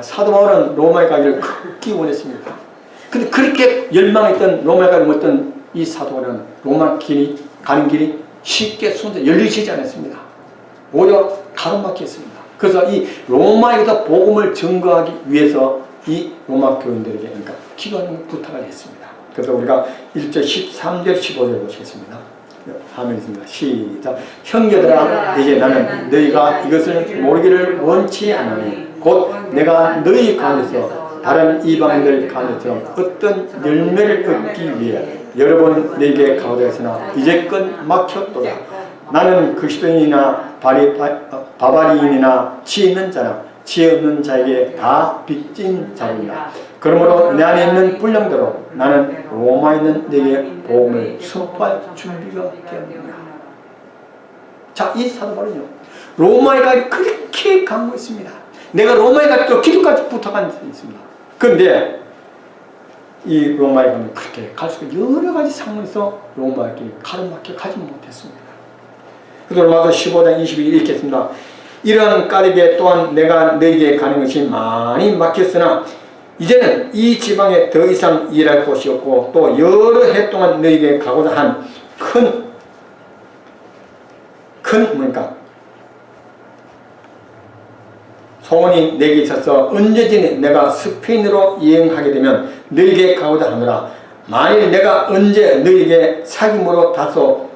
사도 바울은 로마에 가기를 극히 원했습니다. 근데 그렇게 열망했던 로마에 가는 어떤 이 사도 바울은 로마 가는 길이 쉽게 열리지 않았습니다. 오히려 가로막혔습니다. 그래서 이 로마에서 복음을 증거하기 위해서 이 로마 교인들에게 그러니까 기도하는 부탁을 했습니다. 그래서 우리가 1절 13절 15절 보시겠습니다. 화면이 있습니다. 시작. 형제들아 이제 나는 너희가 이것을 모르기를 원치 않으니 곧 내가 너희 가운데서 다른 이방인들 가운데서 어떤 열매를 얻기 위해 여러 번 너희에게 가고자 했으나 이제껏 막혔도다. 나는 그리스도인이나 바바리인이나 지혜 있는 자나 지혜 없는 자에게 다 빚진 자입니다. 그러므로 내 안에 있는 분량대로 나는 로마에 있는 너희에게 복음을 선포할 준비가 되었느니라. 자, 이 사도 바울은요 로마에 가기 그렇게 강구했습니다. 내가 로마에 가기도 기도까지 부탁한 적이 있습니다. 그런데 이 로마에 가면 그렇게 갈 수 있는 여러 가지 상황에서 로마에 가로막혀 가지 못했습니다. 그래서 로마서 15장 22절 읽겠습니다. 이러한 까닭에 또한 내가 너희에게 가는 것이 많이 막혔으나 이제는 이 지방에 더 이상 일할 곳이 없고 또 여러 해 동안 너희에게 가고자 한 뭡니까? 소원이 내게 있어서 언제든지 내가 스페인으로 여행하게 되면 너희에게 가고자 하노라. 만일 내가 언제 너희에게 사귐으로 다소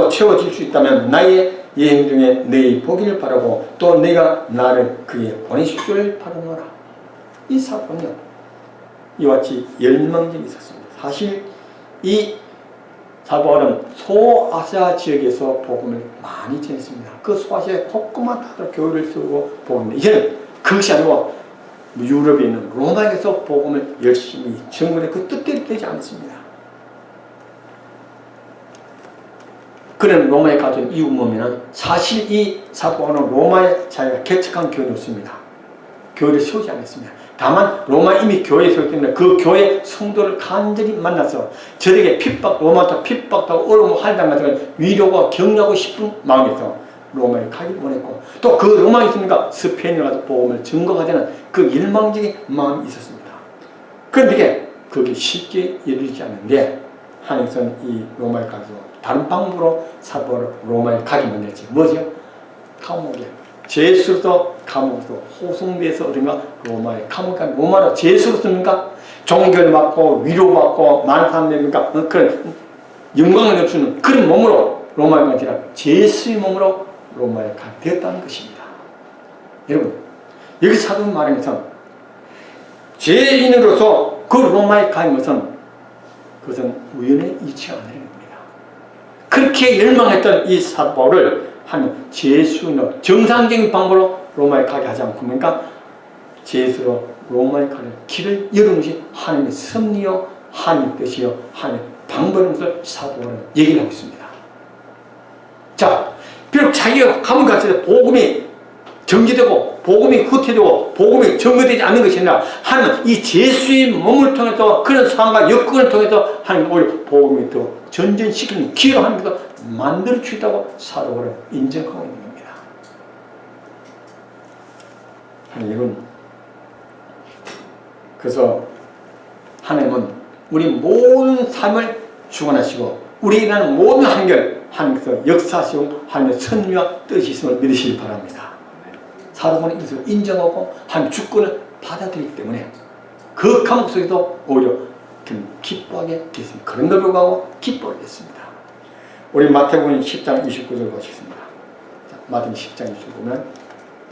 채워질 수 있다면 나의 여행 중에 너희 보기를 바라고 또 너희가 나를 그에 보내실 줄 바라노라. 이 사건은요 이와 같이 열망적이 있었습니다. 사실 이 사도 바울은 소아시아 지역에서 복음을 많이 전했습니다. 그 소아시아에 곳곳마다 교회를 세우고 복음을 이제는 그것이 아니고 유럽에 있는 로마에서 복음을 열심히 전문에 그 뜻대로 되지 않습니다. 그는 로마에 가준 이유 뭐냐면 사실 이 사도 바울은 로마에 자기가 개척한 교회였습니다. 교회를 세우지 않았습니다. 다만 로마 이미 교회에 세우기 때문에 그 교회 성도를 간절히 만나서 저에게 로마부터 핍박하고 어려움을 할당 같은 걸 위로하고 격려하고 싶은 마음에서 로마에 가기를 원했고 또 그 로마에 있으니까 스페인에 가서 복음을 증거하자는 그 일망적인 마음이 있었습니다. 그런데 그게 쉽게 이루어지지 않는데 하나님께서는 이 로마에 가서 다른 방법으로 사도 바울을 로마에 가게 만들었지. 뭐죠? 감옥에 제수로서 감옥에서 호송돼서 어딘가 로마에 감옥에 간 로마로 제수로서입니까? 종교를 받고 위로받고 많은 사람들입니까? 그런 영광을 입수는 그런 몸으로 로마에 간 지라 제수의 몸으로 로마에 가게 되었다는 것입니다. 여러분 여기서 사도는 말하는 것은 죄인으로서 그 로마에 간 것은 그것은 우연의 일치가 아니라는 겁니다. 그렇게 열망했던 이 사도 바울을 하는 제수로 정상적인 방법으로 로마에 가게 하지 않고 뭡니까? 제수로 로마에 가는 길을 여는 것이 하나님의 섭리요 하나님의 뜻이요 하나님의 방법인 것을 사도 바울은 얘기를 하고 있습니다. 자, 비록 자기가 가문 갔을 때 복음이 정지되고 복음이 후퇴되고 복음이 증거되지 않는 것이 아니라 하나님은 이 제수의 몸을 통해서 그런 상황과 여건을 통해서 하나님 오히려 복음이 더 전진시키는 기회로 하나님께서 만들어 주셨다고 사도 바울은 인정하고 있는 겁니다. 여러분 그래서 하나님은 우리 모든 삶을 주관하시고 우리라는 모든 한결 하나님께서 역사하시고 하나님의 선미와 뜻이 있음을 믿으시기 바랍니다. 사도 바울은 이것을 인정하고 하나님의 주권을 받아들이기 때문에 그 감옥 속에도 오히려 기뻐하게 됐습니다. 그런 걸 불구하고 기뻐하게 됐습니다. 우리 마태복음 10장 29절 보시겠습니다. 자, 마태복음 10장 29절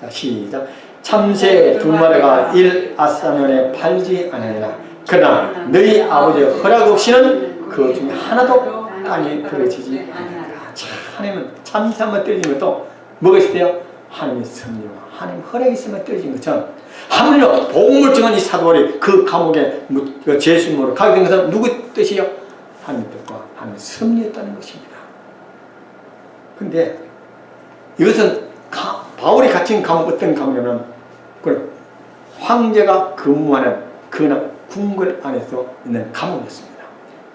자 시작. 참새 두 마리가 일 아사면에 팔지 않으리라. 그러나 너희 아버지의 허락 없이는 그 중에 하나도 땅에 들어지지 않으리라. 하나님은 참새 한번 떨어지면 또 뭐가 있어요? 하나님의 섭리와 하나님의 허락이 있으면 떨어진 것처럼 하물며 복음을 증한 이 사도 바울이 그 감옥에 제수님으로 가게 된 것은 누구의 뜻이요? 하나님의 뜻과 하나님의 섭리였다는 것입니다. 근데 이것은 바울이 갇힌 감옥 어떤 감옥이냐면 황제가 근무하는 그 궁궐 안에서 있는 감옥이었습니다.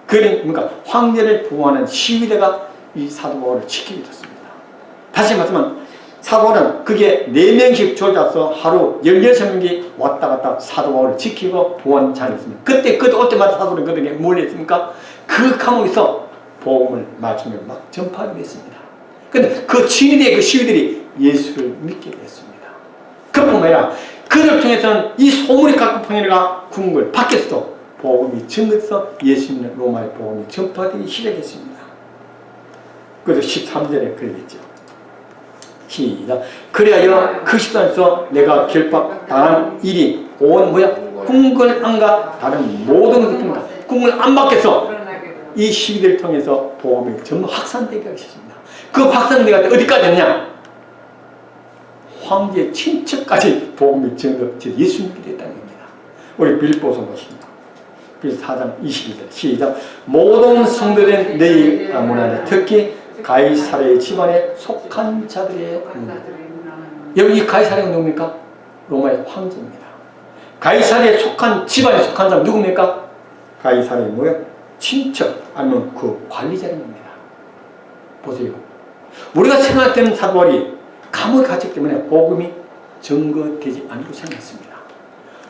그러니까 황제를 보호하는 시위대가 이 사도 바울을 지키게 됐습니다. 다시 말하면 사도는 그게 4명씩 조져서 하루 16명이 왔다 갔다 사도 바울을 지키고 보안 잘했습니다. 그때 올 때마다 사도는 그들에게 뭘 했습니까? 그 감옥에서 복음을 말씀을 막 전파하게 됐습니다. 근데 그 친위대의 그 시위들이 예수를 믿게 됐습니다. 그뿐만 아니라 그들 통해서는 이 소문이 각국 평야가 궁궐 밖에서도 복음이 전해서 예수 믿는 로마의 복음이 전파되기 시작했습니다. 그래서 13절에 그러겠죠. 시작. 그리하여 그 시간에서 내가 결박당한 일이 온 궁궐 안과 다른 모든 것을 통한다. 궁궐 안 밖에서 이 시위들을 통해서 복음이 전부 확산되게 하셨습니다. 그 확산되가 어디까지 했냐? 황제의 친척까지 복음이 전해져 예수 믿게 됐다는 겁니다. 우리 빌립보서 보십니다. 빌립보 4장 22절 시작. 모든 성도된 너희 문안에 특히 가이사랴의 집안에 속한 자들의 문안. 여러분 이 가이사랴가 누굽니까? 로마의 황제입니다. 가이사랴에 속한 집안에 속한 사람 누굽니까? 가이사랴의 뭐예요? 친척 아니면 그 관리자입니다. 보세요. 우리가 생각할 때는 사도 바울이 감옥에 갇혔기 때문에 복음이 증거되지 않고 생각했습니다.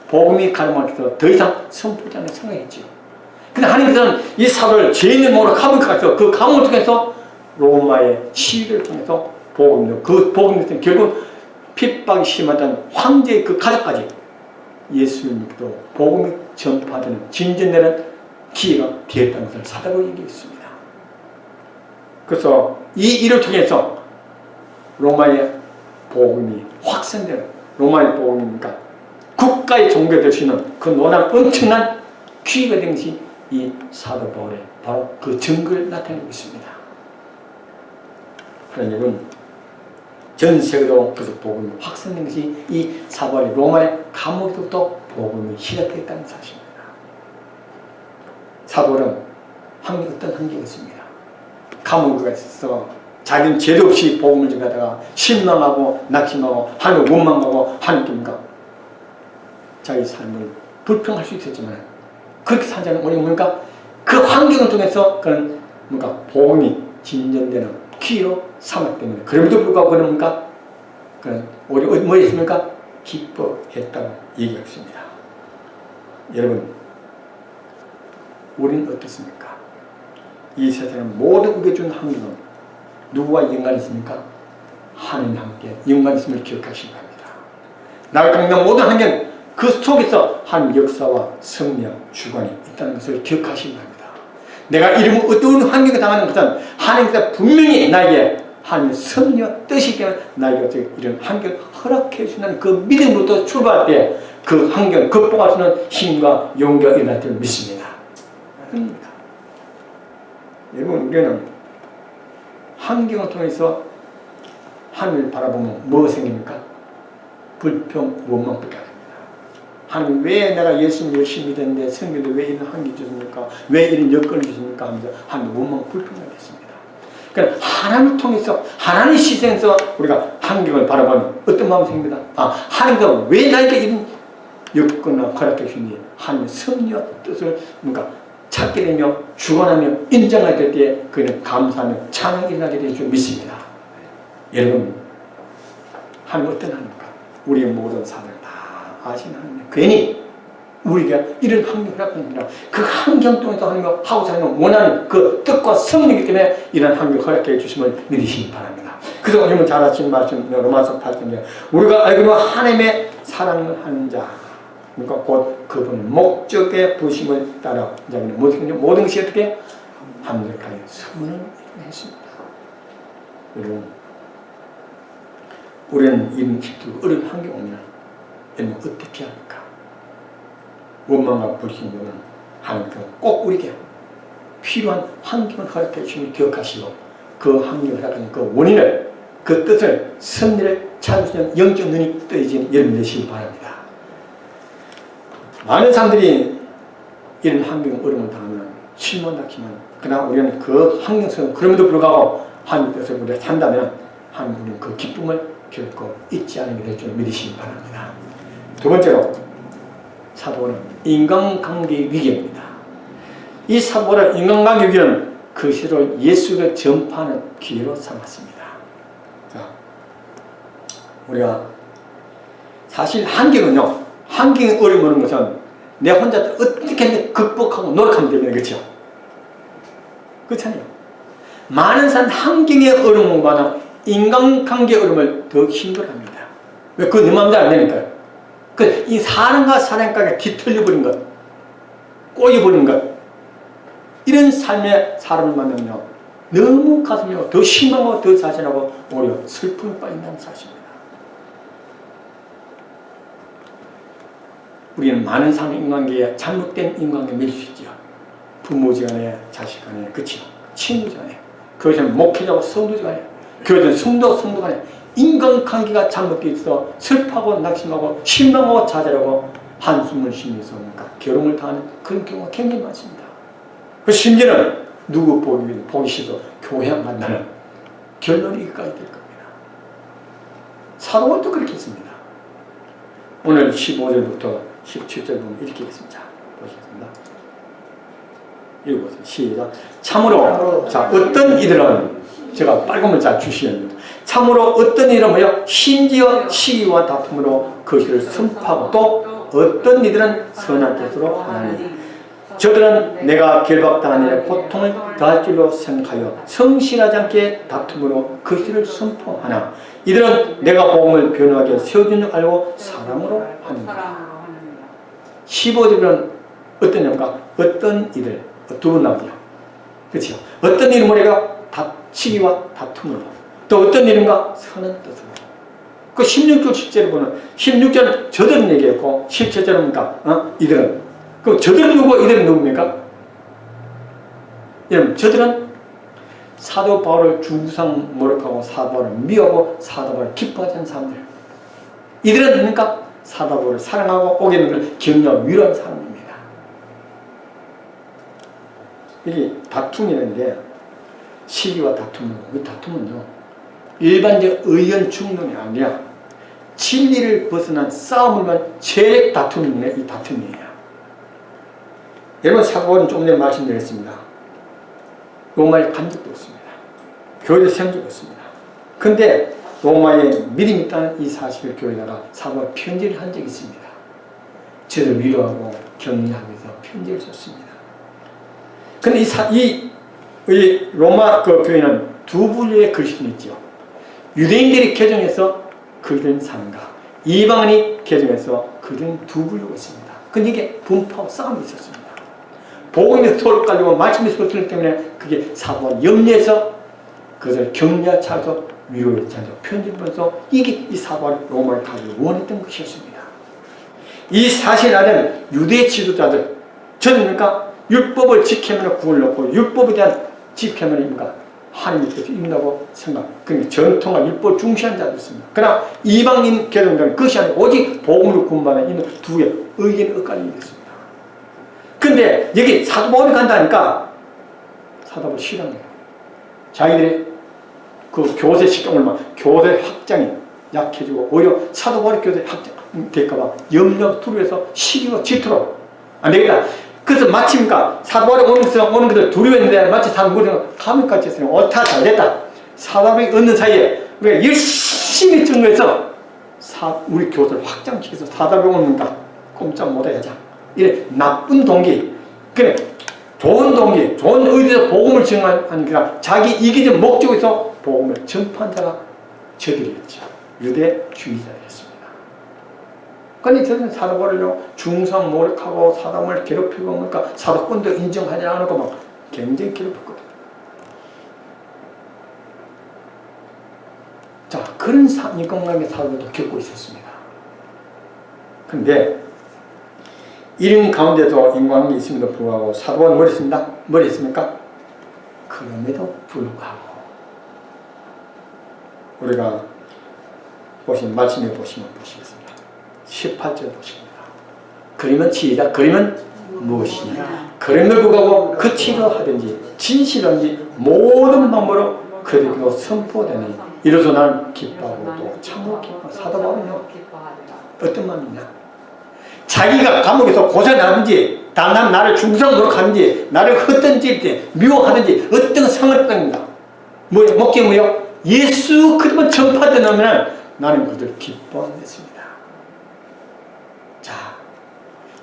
복음이 가르마에서 더 이상 선포되지 않는 생각했지요. 근데 하나님께서는 이 사도를 죄인을 모으러 감옥에 갇혀 그 감옥을 통해서 로마의 시위를 통해서 복음을 그 복음을 결국 핍박이 심하던 황제의 그 가족까지 예수를 믿고 복음이 전파되는 진전되는 기회가 되었다는 것을 사도로 얘기했습니다. 그래서 이 일을 통해서 로마의 복음이 확산되는 로마의 복음이니까 국가의 종교가 될 수 있는 그 노란 엄청난 기회가 된 것이 이 사도 바울의 바로 그 증거를 나타내고 있습니다. 그러니 여러분 전 세계로 그래서 복음이 확산된 것이 이 사도 바울이 로마의 감옥에서부터 복음이 시작됐다는 사실입니다. 사도 바울은 어떤 한계가 있습니다. 감옥에 있어서 자기는 죄도 없이 복음을 전하다가 실망하고 낙심하고 하나님을 원망하고 하나님께 자기 삶을 불평할 수 있었지만 그렇게 산 자는 뭡니까? 그 환경을 통해서 그런 복음이 진전되는 기회로 삼았기 때문에 그럼에도 불구하고 그는 그는 우리 뭐 했습니까? 기뻐했다고 얘기했습니다. 여러분 우리는 어떻습니까? 이 세상의 모든 우리에게 준 환경은 누구와 연관이 있습니까? 하나님과 함께 연관이 있음을 기억하시기 바랍니다. 나를 강단 모든 환경 그 속에서 하나님 역사와 성령 주관이 있다는 것을 기억하시기 바랍니다. 내가 이름을 어떤 환경에 당하는 것은 하나님께서 분명히 나에게 하나님의 섭리와 뜻이 때문에 나에게 이런 환경을 허락해 주는 그 믿음으로부터 출발할 때 그 환경을 극복할 수 있는 힘과 용기가 일어날 줄 믿습니다. 그럽니다. 여러분 우리는 환경을 통해서 하나님을 바라보면 뭐가 생깁니까? 불평, 원망밖에 안 됩니다. 하나님 왜 내가 예수님 열심히 믿었는데 성경도 왜 이런 환경이 주십니까? 왜 이런 여건을 주십니까? 하면서 하나님 원망, 불평을 했습니다. 그러니까 하나님을 통해서 하나님의 시선에서 우리가 환경을 바라보면 어떤 마음이 생깁니다. 하나님께서 왜 나에게 이런 여건을 허락해 주시니 하나님의 섭리와 뜻을 찾게 되며 주관하며 인정하게 될 때 그는 감사하며 찬양이 일어나게 될 줄 믿습니다. 여러분 하나님 어떤 하나님입니까? 우리의 모든 사람을 다 아시는 하나님. 괜히 우리가 이런 환경을 허락합니다. 그 환경 통해서 하나님과 하고자 하는 원하는 그 뜻과 성령이기 때문에 이런 환경을 허락해 주심을 믿으시기 바랍니다. 그래서 여러분 잘 아시는 말씀 로마서 8장에 우리가 알기로 하나님의 사랑을 하는 자 그러니까 곧 그분의 목적의 부심을 따라 모든 것이 어떻게 합력하여 선을 했습니다. 여러분 우리는 이런 힘들고 어려운 환경 오면 여러분 어떻게 합니까? 원망과 불신경은 하나님께서 꼭 우리에게 필요한 환경을 허락해 주심을 기억하시고 그 환경을 허락하는 그 원인을 그 뜻을 섭리를 찾을 수 있는 영적 눈이 떠지는 여러분 되시기 바랍니다. 많은 사람들이 이런 환경 어려움을 당하면 실망하지만 그러나 우리는 그 환경 속에서 그럼에도 불구하고 하나님 뜻을 우리가 산다면 하나님 우리는 그 기쁨을 결코 잊지 않게 될 줄 믿으시기 바랍니다. 두 번째로 사도는 인간관계 위기입니다. 이 사도는 인간관계 위기는 그 시를 예수를 전파하는 기회로 삼았습니다. 자, 우리가 사실 한경이 어려움 오는 것은 내 혼자 어떻게 극복하고 노력하면 되는 거죠. 그렇잖아요. 많은 사람 환경의 어려움보다 인간관계의 어려움을 더 힘들어합니다. 왜? 그건 내 마음대로 안 되니까요. 이 사람과 사람과가 뒤틀려버린 것, 꼬여버린 것, 이런 삶의 사람을 만나면 너무 가슴이 더 실망하고 더 좌절하고 오히려 슬픔에 빠진다는 사실입니다. 우리는 많은 삶의 인간관계에 잘못된 인간관계에 맺을 수 있죠. 부모지간에, 자식간에, 그치요. 친구지간에, 그것은 목회자고 성도지간에, 그것은 성도간에 인간관계가 잘못되어 있어 슬퍼하고 낙심하고 실망하고 좌절하고 한숨을 쉬면서 결혼을 당하는 그런 경우가 굉장히 많습니다. 그 심지어는 누구 보기 싫어 교회 안 간다는 결론이 여기까지 될 겁니다. 사도원도 그렇게 했습니다. 오늘 15절부터 17절 보면 이렇게 했습니다. 보시겠습니다. 읽어보세요. 시작. 참으로 자 어떤 이들은 제가 빨간 문자 주시면 참으로 어떤 이들은 뭐요? 심지어 시기와 다툼으로 그것을 선포하고 또 어떤 이들은 선한 뜻으로 하나니 저들은 내가 결박당한 일에 고통을 더할 줄로 생각하여 성실하지 않게 다툼으로 그것을 선포하나 이들은 내가 복음을 변호하게 세워준 줄 알고 사랑으로 하는가. 15절은 어떤 냐입니까? 어떤 이들 두 번 나오죠. 그렇죠? 어떤 이는 뭐래가 시기와 다툼으로 또 어떤 일인가 선한 뜻으로. 그 16절 실제로 보면 16절은 저들은 얘기했고 17절은 뭡니까? 이들은. 그럼 저들은 누구고 이들은 누굽니까? 여러분 저들은 사도 바울을 중상 모욕하고 사도 바울을 미워하고 사도 바울을 기뻐하지 않는 사람들. 이들은 뭡니까? 사도 바울을 사랑하고 오게 되는 걸 격려하고 위로하는 사람입니다. 이게 다툼이라는데 시기와 다툼은 이 다툼은요 일반적 의견 충돌이 아니라 진리를 벗어난 싸움을 위한 재력 다툼이네. 이 다툼이에요. 여러분 사도 바울은 조금 전에 말씀드렸습니다. 로마에 간 적도 없습니다. 교회에 세운 적도 없습니다. 근데 로마에 믿음이 있다는 이 사실을 교회에다가 사도 바울이 편지를 한 적이 있습니다. 저를 위로하고 격려하면서 편지를 썼습니다. 근데 이 로마 그 교회는 두 분류의 그리스도인이 있죠. 유대인들이 개종해서 그들은 사는가, 이방인이 개종해서 그들은 두 분류가 있습니다. 근데 이게 분파와 싸움이 있었습니다. 복음이 서로 깔리고 말씀이 서로 틀리기 때문에 그게 사도가 염려해서 그것을 격려하면서 위로에 찬서 편지를 보면서 이게 이 사도가 로마에 가기를 원했던 것이었습니다. 이 사실 안에는 유대 지도자들 저는 그러니까 율법을 지키면 구원을 얻고 율법에 대한 지켜면입니까? 하나님께서 인다고 생각. 그러니까 전통과 율법을 중시하는 자도 있습니다. 그러나 이방인 개종자는 그것이 아니고 오직 복음으로 구원받는 있는 두 개의 의견이 엇갈리게 됐습니다. 근데 여기 사도 바울이 간다니까 사도 바울이 싫어한 거예요. 자기들의 그 교세 식경을 막 교세 확장이 약해지고 오히려 사도 바울이 교세 확장 될까봐 염려 두려워해서 시기와 질투로 안 되겠다. 그래서 마침까 사도 바울이 오는 것을 두려워했는데 마치 사도 바울이 감옥같이 했으니 옳다 잘됐다. 사도 바울이 얻는 사이에 우리가 열심히 증거해서 우리 교세를 확장시켜서 사도 바울이 오는가 꼼짝 못하게 하자. 이래 나쁜 동기, 그래 좋은 동기, 좋은 의지에서 복음을 증언하는 게 아니라 자기 이기적 목적에서 복음을 전파한 자가 저들이었죠. 유대주의자들이었습니다. 그런데 저는 사도 바울을 중상 모욕하고 사람을 괴롭히고 그러니까 사도권도 인정하지 않고 막 굉장히 괴롭혔거든요. 자, 그런 인간관계 사도도 겪고 있었습니다. 그런데 이런 가운데도 인간관계 있음에도 불구하고 사도 바울은 뭘 했습니까? 그럼에도 불구하고 우리가 말씀해 보시면 보시겠습니다. 18절 보십니다. 그러면 시작. 그러면 무엇이냐? 그럼에도 불구하고 그 치료하든지 진실하든지 모든 방법으로 그들에게 선포되니 이로써 나는 기뻐하고 또 참으로 기뻐. 사도 바울은요 어떤 마음이냐? 자기가 감옥에서 고생하든지 다른 나를 중상 노력하든지 나를 헛든지 미워하든지 어떤 상을 받습니다. 목적이 뭐예요? 예수 그리스도만 전파되면 나는 그들 기뻐했습니다. 자,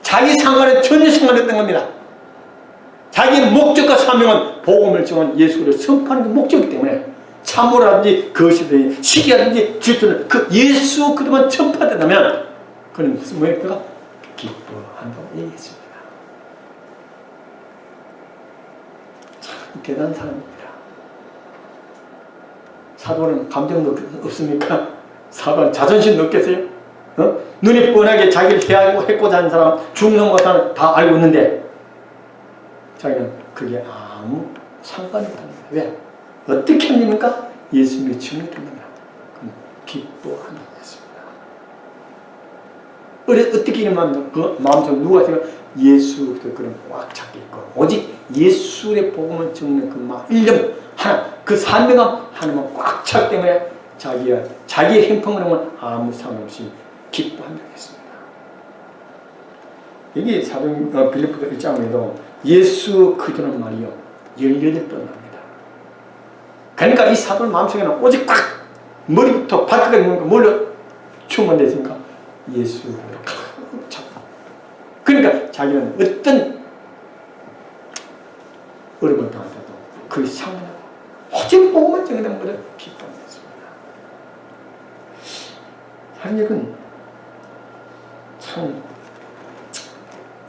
자기 상관에 전혀 상관없던 겁니다. 자기 목적과 사명은 복음을 전한 예수 그리스도를 선포하는 게 목적이기 때문에 참모라든지 거시든지 시기라든지 질투는 그 예수 그들만 전파된다면 그는 무슨 뭐일까? 기뻐한다고 얘기했습니다. 참 대단한 사람입니다. 사도는 감정도 없습니까? 사도는 자존심도 없겠어요? 눈이 뻔하게 자기를 해고자 하는 사람, 중성과 사람 다 알고 있는데 자기는 그게 아무 상관이 없답니다. 왜? 어떻게 합니까? 예수님이 증명됩니다. 그럼 기뻐한다고 했습니다. 어떻게 이런 마음이죠? 그 마음속에 누가 있어요? 예수 그런 꽉 잡게 있고 오직 예수의 복음을 증명하는 그 마음, 일념 하나, 그 사명감 하나만 꽉 차기 때문에 자기의 행동으로는 아무 상관없이 기뻐한다고 했습니다. 여기 사도 빌립보서 1장에도 예수 그리스도는 말이요 18번 나옵니다. 그러니까 이 사도의 마음속에는 오직 꽉 머리부터 발끝까지 뭘로 충만되어 있습니까? 예수 그리스도로 가득 찼다. 그러니까 자기는 어떤 어려움을 당하더라도 그 상관하고 오직 복음만 정해된 것을 기뻐했습니다. 사실은 참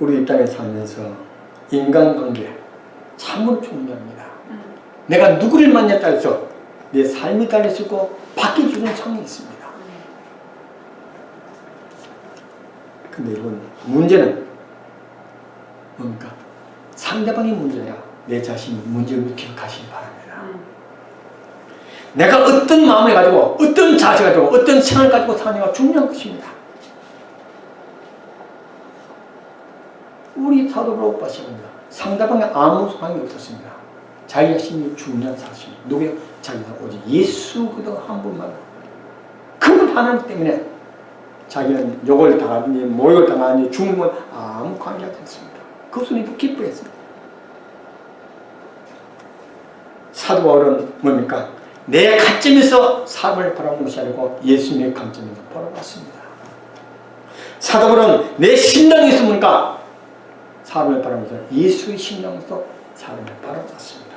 우리 이 땅에 살면서 인간관계 참으로 중요합니다. 내가 누구를 만났다 해서 내 삶이 달라지고 바뀌어주는 상황이 있습니다. 근데 이건 문제는 뭡니까? 상대방이 문제야. 내 자신이 문제를 기억하시기 바랍니다. 내가 어떤 마음을 가지고 어떤 자세를 가지고 어떤 생각을 가지고 사느냐가 중요한 것입니다. 우리 사도 바울입니다. 상대방에 아무 소망이 없었습니다. 자기 자신이 중요한 사실. 누구요? 자기가 오직 예수 그리스도 한 분만. 그분 하나님 때문에 자기는 욕을 당하든지 모욕을 당하든지 죽는 건 아무 관계가 없습니다. 그것은 기뻐했습니다. 사도 바울은 뭡니까? 내 관점에서 삶을 바라보지 않고 예수님의 관점에서 바라봤습니다. 사도 바울은 내 신랑이 있으니까 삶을 바라보면서 예수의 신랑으로서 삶을 바라봤습니다.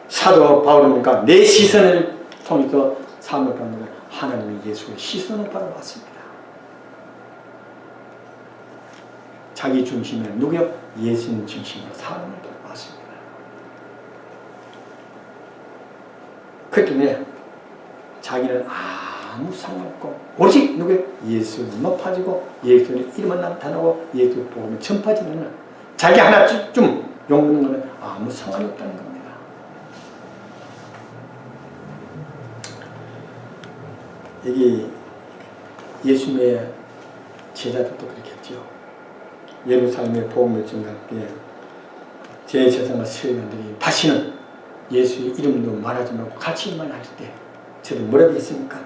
사도 바울은 내 시선을 통해서 삶을 바라보면서 하나님의 예수의 시선을 바라봤습니다. 자기 중심에 누구요? 예수님 중심으로 삶을 바라봤습니다. 그렇기 때문에 자기는 아무 상관없고 오직 누구요? 예수를 높아지고 예수의 이름만 나타나고 예수의 복음을 전파지는 자기 하나쯤 욕먹는 것은 아무 상관이 없다는 겁니다. 여기 예수님의 제자들도 그렇게 했죠. 예루살렘의 복음을 전할 때 제사장과 서기관들이 다시는 예수의 이름도 말하지 말고 같이만 할 때 저들 뭐라고 했습니까?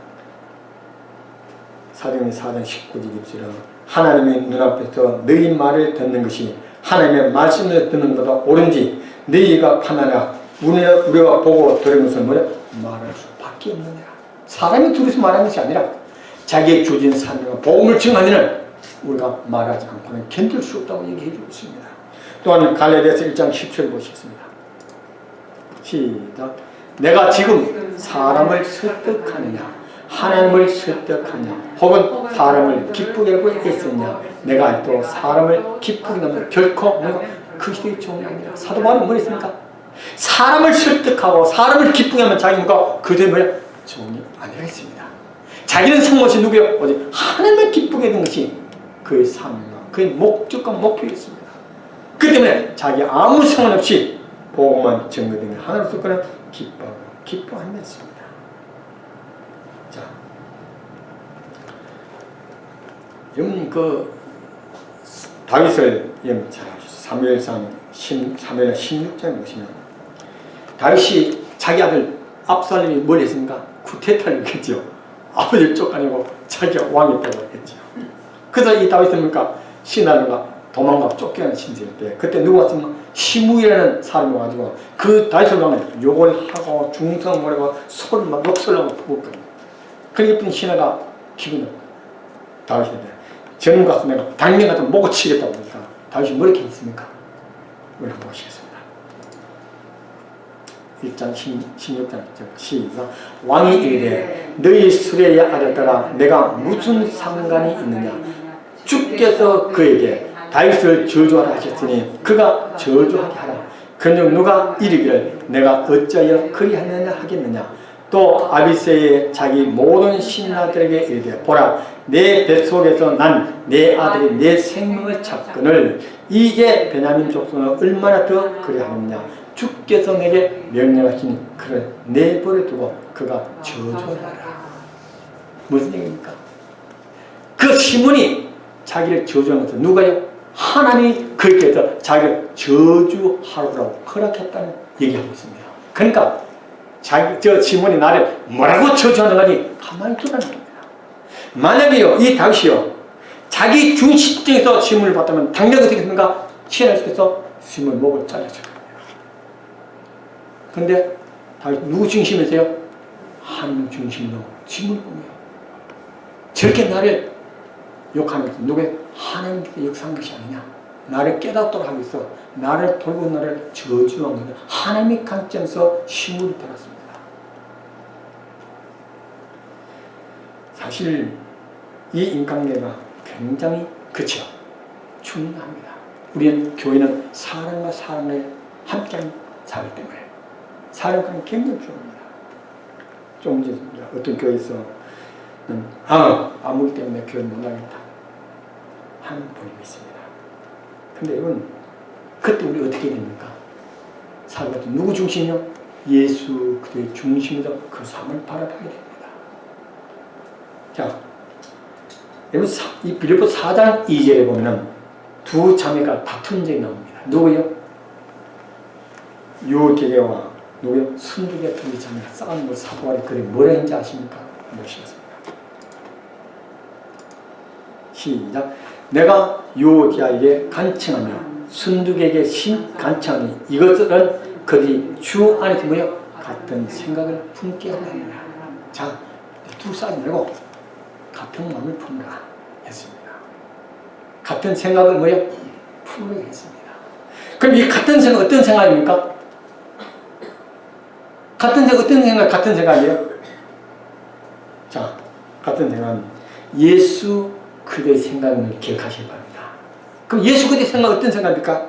사도행전 4장 19절 20절은 하나님의 눈앞에서 너희 말을 듣는 것이 하나님의 말씀을 듣는 것보다 옳은지 너희가 판단하라. 우리가 보고 들은 것은 뭐냐? 말할 수밖에 없느니라. 사람이 둘이서 말하는 것이 아니라 자기의 주진 사명과 복음을 증하면 우리가 말하지 않고는 견딜 수 없다고 얘기해 주고 있습니다. 또한 갈라디아서 1장 10절 보시겠습니다. 시작. 내가 지금 사람을 설득하느냐 하나님을 설득하냐 혹은 사람을 기쁘게 하고 애쓰냐 내가 또 사람을 기쁘게 하면 결코 그것이 중요합니다. 사도 바울은 뭐 했습니까? 사람을 설득하고 사람을 기쁘게 하면 자기가 그들이 뭐야? 종이 아니라 했습니다. 자기는 상관없이 누구요? 오직 하나님을 기쁘게 하는 것이 그의 사명과 그의 목적과 목표였습니다. 그 때문에 자기 아무 상관없이 복음만 증거되는 하나로서 그는 기뻐하며 했습니다. 자, 여러분 다윗을 잘 아시죠? 사무엘상 16장에 보시면 다윗이 자기 아들 압살롬이 뭘 했습니까? 쿠데타를 했죠. 아버지를 쫓아내고 자기가 왕이 되고 했죠. 그래서 이 다윗은 신하들과 도망가 쫓겨난 신세일 때 그때 누가 왔습니까? 시므이라는 사람이 와가지고 그 다윗을 욕을 하고 중성을 하고 소를 막 욕설하고 부었거든요. 그랬더니 신하가 기분이 나빠요. 다윗한테 전문 가서 내가 당면 같은 목을 치겠다고 하니까 다윗이 뭐 이렇게 했습니까? 우리 한번 보시겠습니다. 1장 16장 시작. 왕이 이르되 너희 수레의 아들들아 내가 무슨 상관이 있느냐. 주께서 그에게 다윗을 저주하라 하셨으니 그가 저주하게 하라. 그런즉 누가 이르기를 내가 어찌하여 그리하느냐 하겠느냐. 또 아비새의 자기 모든 신하들에게 이르되 보라 내 뱃속에서 난 내 아들이 내 생명을 찾거늘 이게 베냐민 족속은 얼마나 더 그리하느냐. 주께서 내게 명령하시니 그를 내버려 두고 그가 저주하라. 무슨 얘기입니까? 그 시몬이 자기를 저주한 것은 누가요? 하나님이 그렇게 해서 자기를 저주하라고 허락했다는 얘기하고 있습니다. 그러니까 저 시몬이 나를 뭐라고 저주하는 거니 가만히 두라는 겁니다. 만약에요 이 다윗이요 자기 중심적에서 시몬을 봤다면 당장 어떻게 했습니까? 시원하시켜서 시몬 목을 잘라줄 겁니다. 그런데 다윗 누구 중심이세요? 하나님 중심으로 시몬을 보며 저렇게 나를 욕하는 것은 누구의 하나님께서 역사한 것이 아니냐. 나를 깨닫도록 하기 위해서 나를 돌고 나를 저주한 것은 하나님의 관점에서 시몬이 되었습니다. 사실 이 인간관계가 굉장히 그쵸 중요합니다. 우리는 교회는 사람과 사람을 함께하는 사회 때문에 사람과는 굉장히 중요합니다. 좀 이제 어떤 교회에서는 아무리 때문에 교회 못 나겠다 하는 분이 있습니다. 근데 여러분 그때 우리 어떻게 됩니까? 삶을 누구 중심이요? 예수 그리스도의 중심에서 그 삶을 바라보게 됩니다. 자, 여러분 이 빌립보 4장 2절에 보면 두 자매가 다툰 적이 나옵니다. 누구요? 요디게와 누구요? 순두개 두 자매가 싸우는 걸 사도하니 그게 뭐라 했는지 아십니까? 보시겠습니다. 시작. 내가 요디아에게 간청하며 순두개에게 간청하니 이것은 그들이 주 안에서 모여 같은 생각을 품게 하느니라. 자, 두 싸우지 말고 같은 마음을 품으라 했습니다. 같은 생각을 뭐요? 품으라 했습니다. 그럼 이 같은 생각 어떤 생각입니까? 같은 생각 어떤 생각 같은 생각이에요? 자, 같은 생각은 예수 그리스도의 생각을 기억하시기 바랍니다. 그럼 예수 그리스도의 생각 어떤 생각입니까?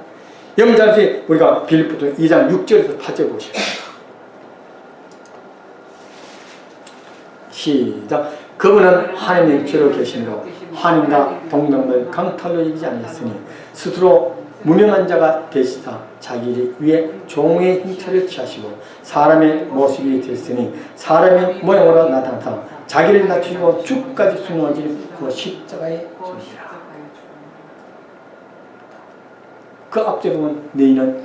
영장시 우리가 빌립보서 2장 6절에서 8절 보십시오. 시작. 그분은 하나님의 형체로 계시므로 하나님과 동등을 강탈로 여기지 않으셨으니 스스로 무명한 자가 되시사 자기를 위해 종의 형체를 취하시고 사람의 모습이 되었으니 사람의 모양으로 나타나서 자기를 낮추고 죽까지 순응하지 그 십자가의 존이라. 그 앞에 보면 너희는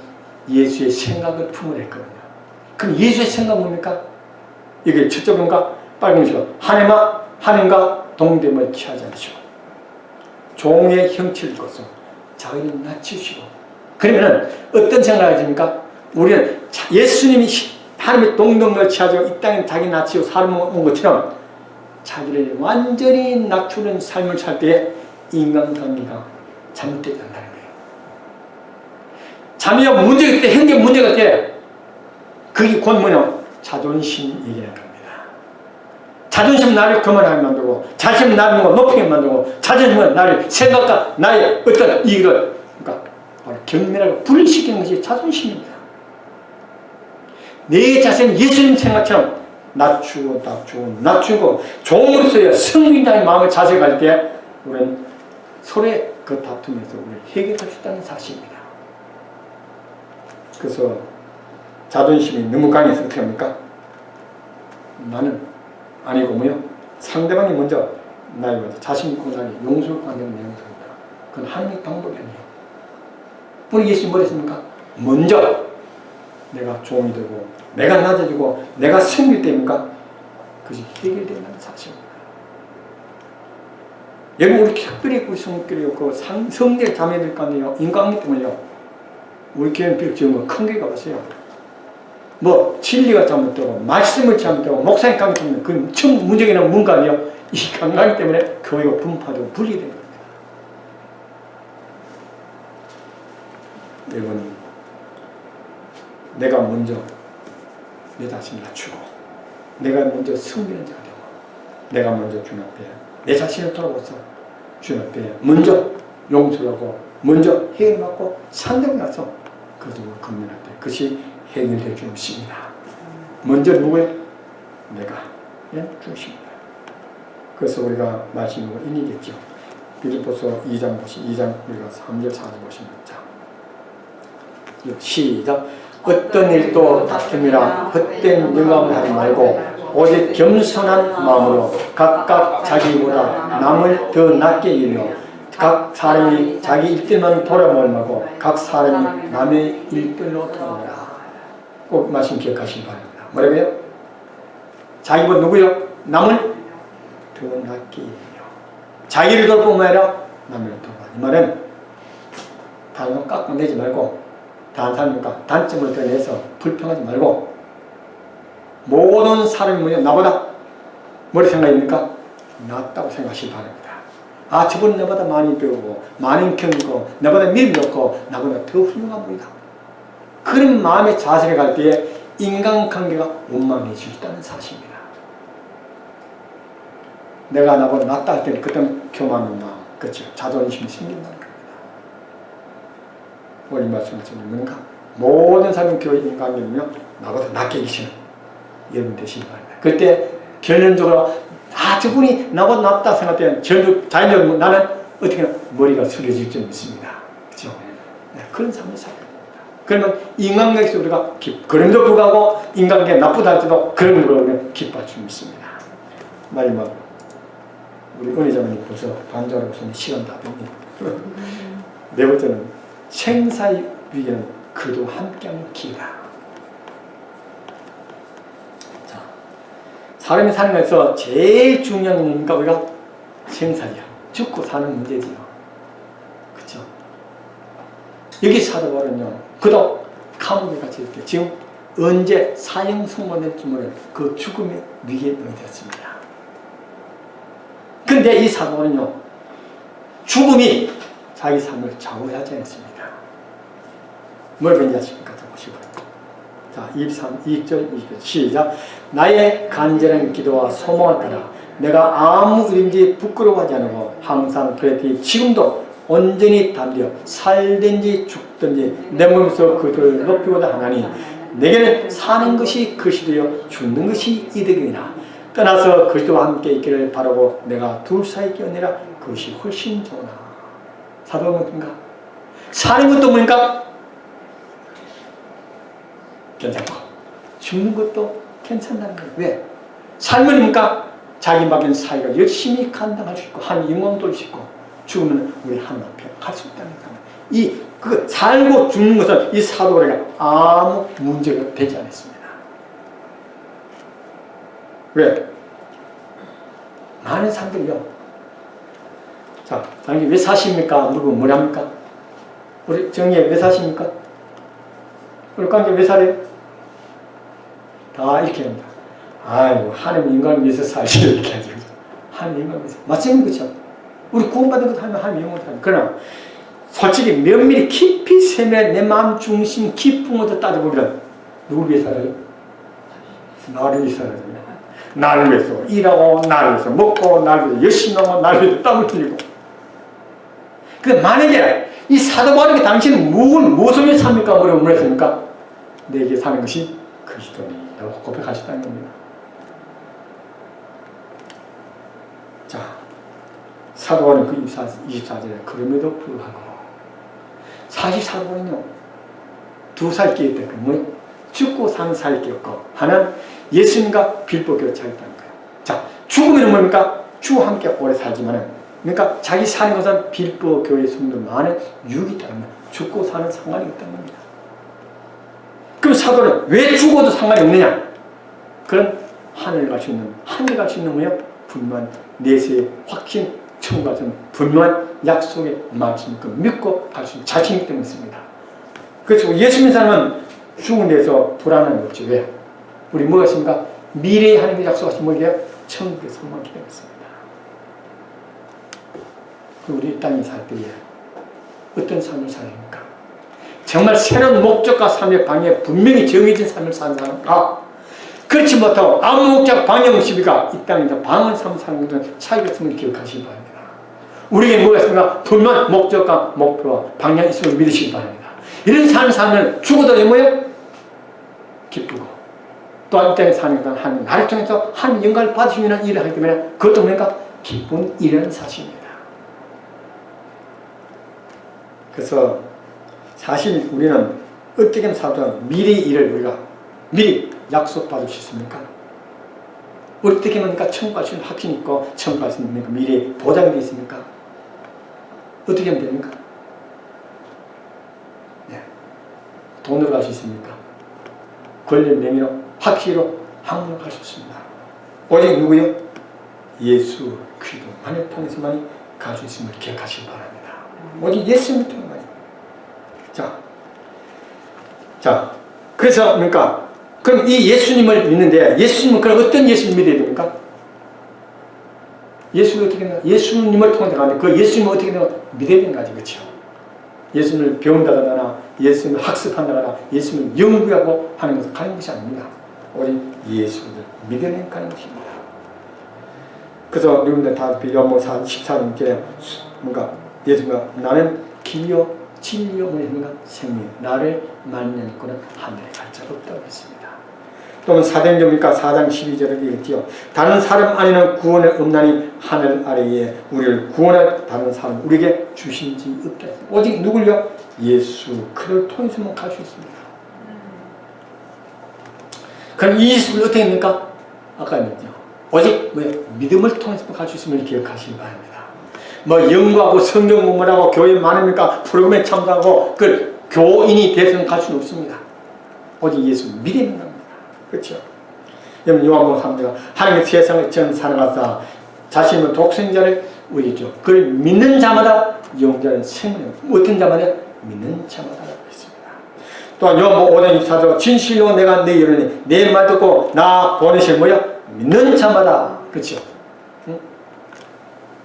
예수의 생각을 품으라 했거든요. 그럼 예수의 생각 뭡니까? 이게 첫째 뭔가 빨간색으로 하나님과 동됨을 취하지 않으시고 종의 형체를 입고서 자기를 낮추시고 그러면 어떤 생각을 하십니까? 우리는 예수님이 하나님의 동등을 취하고 이 땅에 자기 낮추고 사람을 온 것처럼 자기를 완전히 낮추는 삶을 살 때에 인간관계가 잘못되지 않다는 거예요. 자매가 문제일 때, 형제 문제가 때 그게 곧 뭐냐? 자존심 얘기하는 겁니다. 자존심은 나를 교만하게 만들고 자신은 나를 높이게 만들고 자존심은 나를 생각과 나의 어떤 이익을 그러니까 바로 경멸하고 분리시키는 것이 자존심입니다. 내 자신을 예수님 생각처럼 낮추고 종으로서의 성인자의 마음을 자세할 때 우리는 서로의 그 다툼에서 우리를 해결할 수 있다는 사실입니다. 그래서 자존심이 너무 강해서 어떻게 합니까? 나는 아니고 뭐요? 상대방이 먼저 나의 먼저 자신 있고 나를 용서를 구하는 내용입니다. 그건 하나님의 방법이 아니에요. 우리 예수님 뭐 했습니까? 먼저 내가 종이 되고 내가 낮아지고 내가 승릴 때입니까? 그것이 해결된다는 사실입니다. 여러분 우리 특별히 우리 성교회고 성대 자매들 간에요 인간관계 때문에요 우리 교회는 비록 지은 거 큰 교회 가보세요. 뭐 진리가 잘못되고 말씀을 잘못되고 목사님 강의 때문에 그 전부 문제가 있는 문간이요. 이 강강 때문에 교회가 분파되고 분리되는 겁니다. 여러분, 내가 먼저 내 자신을 낮추고 내가 먼저 섬기는 자가 되고 내가 먼저 주님 앞에 내 자신을 돌아보서 주님 앞에 먼저 용서하고 먼저 해결받고 상대를 가서 그것을 건면할 때 그것이 해결될 줄 믿습니다. 먼저 누구예요? 내가 주십니다. 그래서 우리가 말씀이 인이겠죠. 빌립보서 2장 보시 2장 우리가 3절 4절 보시면 자 시작. 어떤 일도 다툼이나 헛된 영감을 하지 말고 오직 겸손한 마음으로 각각 자기보다 남을 더 낮게 여기며 각 사람이 자기 일들만 돌아보고 각 사람이 남의 일들로 돌아보라. 꼭 말씀 기억하시기 바랍니다. 뭐라고요? 자기보다 누구요? 남을 더 낮게 여기며 자기를 돌보면 아니라 남을 돌보라. 이 말은 다른 거 깎고 내지 말고 다른 사람과 단점을 드러내서 불평하지 말고 모든 사람이 뭐냐? 나보다 뭐를 생각합니까? 낫다고 생각하시기 바랍니다. 아, 저분은 나보다 많이 배우고 많이 경고 나보다 미리 넣고 나보다 더 훌륭한 분이다. 그런 마음의 자세를 갈 때에 인간관계가 원만해질 수 있다는 사실입니다. 내가 나보다 낫다 할 때는 그때는 교만한 마음, 그렇죠? 자존심이 생긴다는 겁니다. 오늘 말씀하시는 뭔가 모든 사람 교회 인간관계는요 나보다 낫게 계시는 여러분 되시기 바랍니다. 그때 결론적으로 아 저분이 나보다 낫다 생각하면 자연적으로 나는 어떻게 머리가 숙여질 줄 믿습니다. 그렇죠? 네, 그런 삶을 살아야 됩니다. 그러면 인간관계에서 우리가 그럼에도 불구하고 인간관계 나쁘다 할지도 그럼에도 불구하고 기뻐할 줄 믿습니다. 마지막으로 우리 은혜자매님 벌써 반주하고 있는데 시간 다 됩니다. 네 번째는 생사의 위기는 그도 함께하는 기회다. 자, 사람이 사는 것에서 제일 중요한 건 뭔가 우리가 생사이야. 죽고 사는 문제지요. 그렇죠? 여기 사도 바울은요. 그도 감옥에 갇힐 때 지금 언제 사형 선고될지 모르는 그 죽음의 위기에 놓여졌습니다. 근데 이 사도 바울은요. 죽음이 자기 삶을 좌우하지 않습니다. 뭘 변제하십니까? 자, 보시고요. 자, 2절, 20절. 시작. 나의 간절한 기도와 소망을 따라 내가 아무 일인지 부끄러워하지 않고 항상 그랬더니 지금도 온전히 담대어 살든지 죽든지 내 몸에서 그들을 높이고자 하나니 내게는 사는 것이 그리스도요 죽는 것이 이득이나 떠나서 그리스도와 함께 있기를 바라고 내가 둘 사이에 끼어내라 그것이 훨씬 좋으나. 사도가 뭡니까? 사는 것도 뭡니까? 괜찮고 죽는 것도 괜찮다는 거예요. 왜? 삶은 뭡니까? 자기 맡긴 사회가 열심히 감당할 수 있고 하나님 영광 돌릴 수 있고 죽으면 우리 하나님 앞에 갈 수 있다는 거예요. 그 살고 죽는 것은 이 사도가 아무 문제가 되지 않았습니다. 왜? 많은 사람들이요. 자, 당연히 왜 사십니까? 물어보면 뭐라 합니까? 우리 정리에 왜 사십니까? 우리 관계 왜 살아요? 다 이렇게 합니다. 아이고, 하나님 인간을 위해서 살지, 이렇게 하죠. 하나님 인간을 위해서. 맞습니다, 그렇죠? 우리 구원받은 것도 하나님 영혼을 합니다. 그러나, 솔직히 면밀히 깊이 세밀한 내 마음 중심 깊은 것도 따져보면, 누굴 위해 살아요? 나를 위해 살아야 됩니다. 나를 위해서 일하고, 나를 위해서 먹고, 나를 위해서 열심히 하고, 나를 위해서 땀을 흘리고. 근데 만약에 이 사도 바울에게 당신은 무엇을 위해 삽니까? 물어보면 뭐랬습니까? 내게 사는 것이 그리스도니라고 고백하셨다는 겁니다. 자, 사도 바울은 그 24절에 그럼에도 불구하고 사실 사도 바울은요 두 살 끼었다. 뭐 죽고 사는 사이 끼었고 하나는 예수님과 빌보교에 차있다는 거예요. 자, 죽으면 뭡니까? 주와 함께 오래 살지만은 그러니까 자기 사는 것은 빌보교의 성도들 많은 유익이 있다면 죽고 사는 상관이 있다는 겁니다. 그럼 사도는 왜 죽어도 상관이 없느냐? 그런 하늘 갈 수 있는 뭐요? 분명한 내세의 확신, 청과 전 분명한 약속의 말씀을 믿고 갈 수 있는 자신이기 때문에 있습니다. 그렇죠. 예수 믿는 사람은 죽은 데서 불안함이 없지. 왜? 우리 뭐가 있습니까? 미래에 하나님께 약속하신 뭐예요? 천국의 소망이 되었습니다. 우리 이 땅에 살 때에 어떤 삶을 살입니까? 정말 새로운 목적과 삶의 방향에 분명히 정해진 삶을 사는 사람과 그렇지 못하고 아무 목적 방향 없이가 이 땅에서 방언 삶을 사는 것은 차이가 있음을 기억하시기 바랍니다. 우리에게 뭐가 있습니까? 분명한 목적과 목표와 방향이 있음을 믿으시기 바랍니다. 이런 삶을 살면 죽어도 뭐예요? 기쁘고 또한 이 땅에 사는 것은 하나님 나를 통해서 한 영광을 받으시는 일을 하기 때문에 그것도 뭐니까 기쁜 일이라는 사실입니다. 그래서 사실 우리는 어떻게 살든 미래의 일을 우리가 미리 약속받을 수 있습니까? 우리 어떻게 합니까? 천국 갈 수 있는 확신이 있고 천국 갈 수 있는 미래에 보장이 되어 있습니까? 어떻게 하면 됩니까? 네. 돈으로 갈 수 있습니까? 권력, 명예로, 확실로 학문으로 갈 수 있습니다. 오직 누구요? 예수 그리스도만을 통해서만이 갈 수 있음을 기억하시기 바랍니다. 오직 예수님을 통해서만이. 자, 그래서 그러니까 그럼 이 예수님을 믿는데 예수님은 그럼 어떤 예수님을 믿어야 됩니까? 예수를 어떻게 되나? 예수님을 통해서 가는데 그 예수님을 어떻게 되나? 믿어야 되는 거지, 그렇죠? 예수님을 배운다거나 예수님을 학습한다거나 예수님을 연구하고 하는 것은 가는 것이 아닙니다. 오직 예수를 믿어내는 가는 것입니다. 그래서 여러분들 다 요한복음 14절에 뭔가 예수가 나는 길이요 진리요 뭐였는가 생명 나를 만나는 것은 하늘에 갈 자 없다고 했습니다. 또는 사도행전이니까 4장 12절을 읽었지요. 다른 사람 안에는 구원이 없나니 하늘 아래에 우리를 구원할 다른 사람 우리에게 주신지 없다. 오직 누굴요? 예수 그를 통해서만 갈 수 있습니다. 그럼 이 예수를 어떻게 합니까? 아까 했죠. 오직 믿음을 통해서만 갈 수 있음을 기억하시기 바랍니다. 연구하고 성경 공부하고 교회 많으니까 프로그램에 참가하고 그 교인이 돼서는 갈 수는 없습니다. 오직 예수 믿음을 합니다. 그렇죠? 여러분 요한복음 3장 하나님의 세상을 전 사랑하사 자신의 독생자를 우리죠. 그걸 믿는 자마다 영자는 생명. 어떤 자마다 믿는 자마다라고 했습니다. 또한 요한복음 5장 24절 진실로 내가 너희 이르노니 내 말 듣고 나 보내실 믿는 자마다. 그렇죠?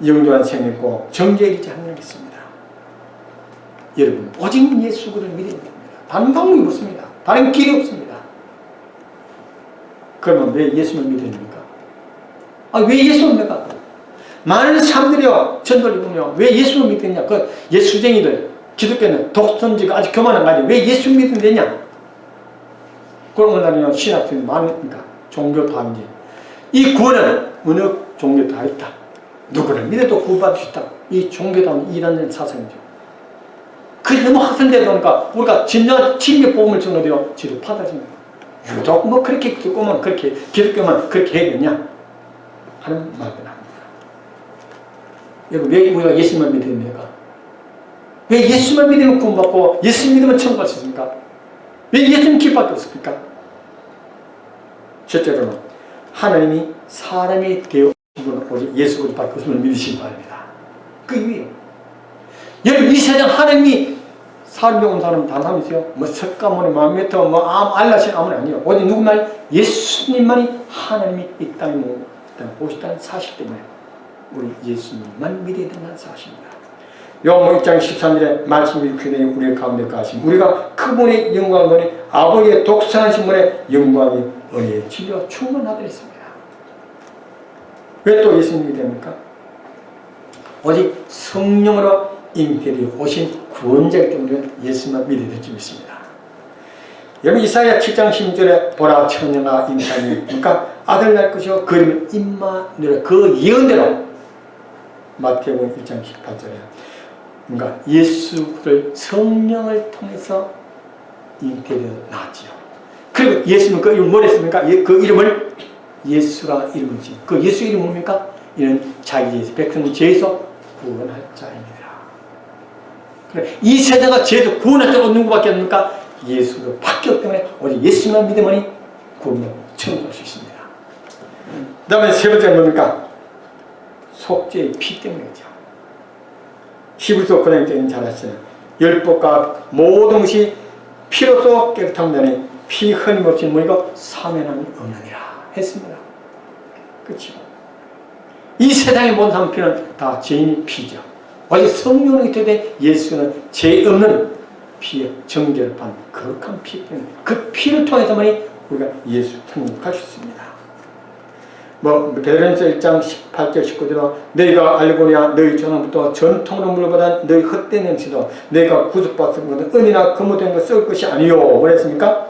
영존한 생명이고 정죄에 이르지 않겠습니다. 여러분 오직 예수 그를 믿어야 됩니다. 다른 방법이 없습니다. 다른 길이 없습니다. 그러면 왜 예수를 믿어야 됩니까? 왜 예수를 믿을까? 많은 사람들이요 전도를 보면 왜 예수를 믿느냐? 그 예수쟁이들 기독교는 독선지가 아직 교만한 거 아니에요. 왜 예수 믿으면 되냐? 그런 오늘날은 신학생이 많으니까 종교 다인지 이 구원은 어느 종교 다 있다. 누구를 믿어도 구원받을 수 있다. 이 종교다운 이단된 사상이죠. 그게 너무 확산되다 보니까 우리가 진짜 진리 복음을 전하되어 지도 받아집니다. 유독 그렇게 듣고만 그렇게 기독교만 그렇게 해야 되냐 하는 말을 합니다. 여러분 왜 우리가 예수만 믿어야 됩니까? 왜 예수만 믿으면 구원받고 예수 믿으면 천국 갈 수 있습니까? 왜 예수님 길밖에 없습니까? 첫째로는 하나님이 사람이 되어 오직 예수 그리스도밖에 없음을 믿으시기 바랍니다. 그 이유예요. 여러분 이 세상 하나님이 사람이 온 사람은 단 한 있어요. 석가모니 마음메터 알라신 아무나 아니에요. 오직 누구만 예수님만이 하나님이 이 땅에 오셨다는 사실 때문에 우리 예수님만 믿어야 된다는 사실입니다. 요한복음 1장 13절에 말씀이 그대로 우리 가운데 가심 우리가 그분의 영광을 보니 아버지의 독생하신 분의 영광이 은혜에 진리와 충만하다 했습니다. 왜 또 예수님이 됩니까? 오직 성령으로 잉태되어 오신 구원자이기 때문에 예수만 믿어야 될 줄 믿습니다. 여러분 이사야 7장 16절에 보라 처녀가 임산이 그러니까 아들 낳을 것이요 그 이름은 임마누엘 그 예언대로 마태복음 1장 18절에 그러니까 예수를 성령을 통해서 잉태되어 낳았지요. 그리고 예수는 그 이름을 뭘 했습니까? 그 이름을 예수가 이름을 지은 그 예수 이름은 뭡니까? 이는 자기 죄에서 백성을 죄에서 구원할 자입니다. 그래, 이 세상과 죄에서 구원할 자가 누구밖에 없습니까? 예수로 바뀌었기 때문에 오직 예수만 믿으면 구원받고 천국 갈 수 있습니다. 그 다음에 세 번째는 뭡니까? 속죄의 피 때문이죠. 히브리서 9장 때는 잘 아시잖아요. 율법과 모든 것이 피로써 깨끗한 자니 피 흘림없이 모이고 사면함이 없느니라 했습니다. 그렇죠? 이 세상의 모든 사람 피는 다 죄인의 피죠. 오직 성령으로 된 예수는 죄 없는 피에 정죄를 받는 거룩한 피 때문에 그 피를 통해서만이 우리가 예수 천국 갈 수 있습니다. 베드로전서 1장 18절 19절로 너희가 알고냐 너희 조상부터 전통으로 물려받은 너희 헛된 행실도 너희가 구속받은 것은 은이나 금으로 것 썩을 것이 아니요. 뭐랬습니까?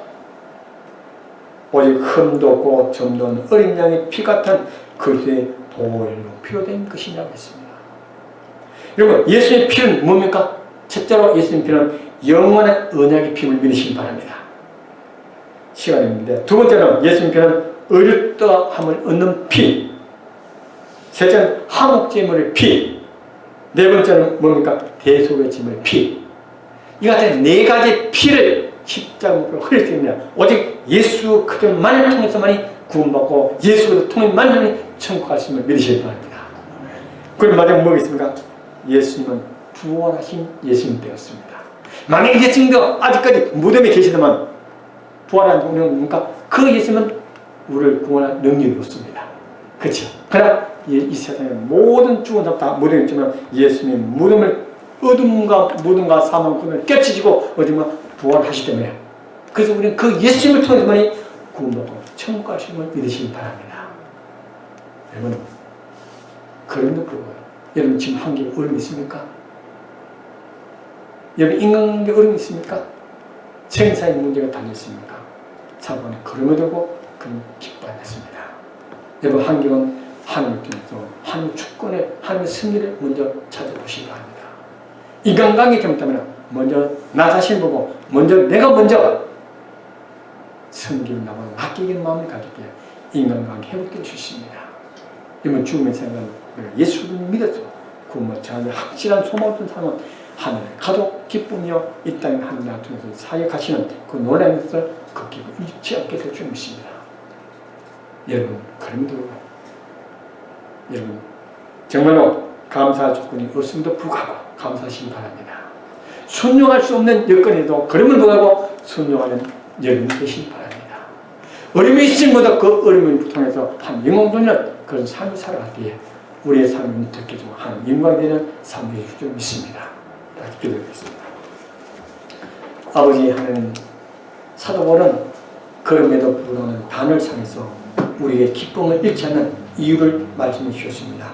오직 흠도 없고 점도 없는 어린 양의 피 같은 그리스도의 보혈로 피로된 것이라고 했습니다. 여러분 예수의 피는 뭡니까? 첫째로 예수의 피는 영원한 언약의 피를 믿으시기 바랍니다. 시간이 있는데 두 번째는 예수의 피는 의롭다함을 얻는 피, 셋째는 한옥제물의 피, 네 번째는 뭡니까? 대속의 제물의 피. 이 같은 네 가지 피를 십자가로 흘릴 수 있느냐? 오직 예수 그들만을 통해서만이 구원받고 예수 통해서만이 천국 갈 수 있음을 믿으시기 바랍니다. 그럼 마지막 뭐겠습니까? 예수님은 부활하신 예수님 되었습니다. 만약 예수님도 아직까지 무덤에 계시다면 부활한 우리는 뭡니까? 그 예수님은 우리를 구원할 능력이 없습니다. 그렇죠? 그러나 이 세상의 모든 죽은 사람 다 무덤에 있지만 예수님의 무덤을 어둠과 사망꾼을 깨치시고 어디마 부활하시기 때문에 그래서 우리는 그 예수님을 통해서만이 구원받고 천국 갈 수 있음을 믿으시기 바랍니다. 여러분 그럼에도 불구하고 여러분 지금 한계에 어려움이 있습니까? 여러분 인간관계에 어려움이 있습니까? 생사의 문제가 달려있습니까? 사고는 그럼에도 불구하고 그는 기뻐 안 했습니다. 여러분 한경은 하나님을 통해서 하나님의 주권에 하나님의 승리를 먼저 찾아보시기 바랍니다. 인간관계 때문에 먼저 나 자신을 보고 내가 먼저 성기를 나보고 맡기는 마음을 가질게 인간관계 회복될 수 있습니다. 여러분 죽음의 생각은 예수를 믿어서 구원을 자기 확실한 소망을 둔 사람은 하늘의 가족 기쁨이요 이 땅의 하나님 통해서 사역하시는 그 놀라운 것을 걷기고 잊지 않게 될 줄 믿습니다. 여러분 그럼에도 여러분 정말로 감사할 조건이 없음에도 불구하고 감사하시기 바랍니다. 순종할 수 없는 여건에도 그럼에도 불구하고 순종하는 여러분이 되시기 바랍니다. 어려움이 있음보다 그 어려움을 통해서 한 영광 돌리는 그런 삶을 살아갈 때에 우리의 삶을 느껴지고 하는 영광이 되는 삶이 되실 줄 믿습니다. 다시 기도하겠습니다. 아버지 하나님 사도 바울은 그럼에도 불구하고 단을 상해서 우리의 기쁨을 잃지 않는 이유를 말씀해 주셨습니다.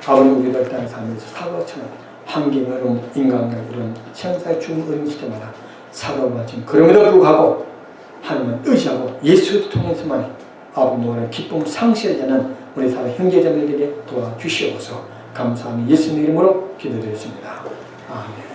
아버지 우리들 땅의 삶에서 사도처럼 환경의 어려움, 인간관계 이런 생사의 죽음 어려움 있을 때마다 사도 말씀 그럼에도 불구하고 하나님을 의지하고 예수를 통해서만 아버지 노래 기쁨을 상실하지 않는 우리 사도 형제자매들에게 도와주시옵소서. 감사하며 예수님 이름으로 기도드렸습니다. 아멘.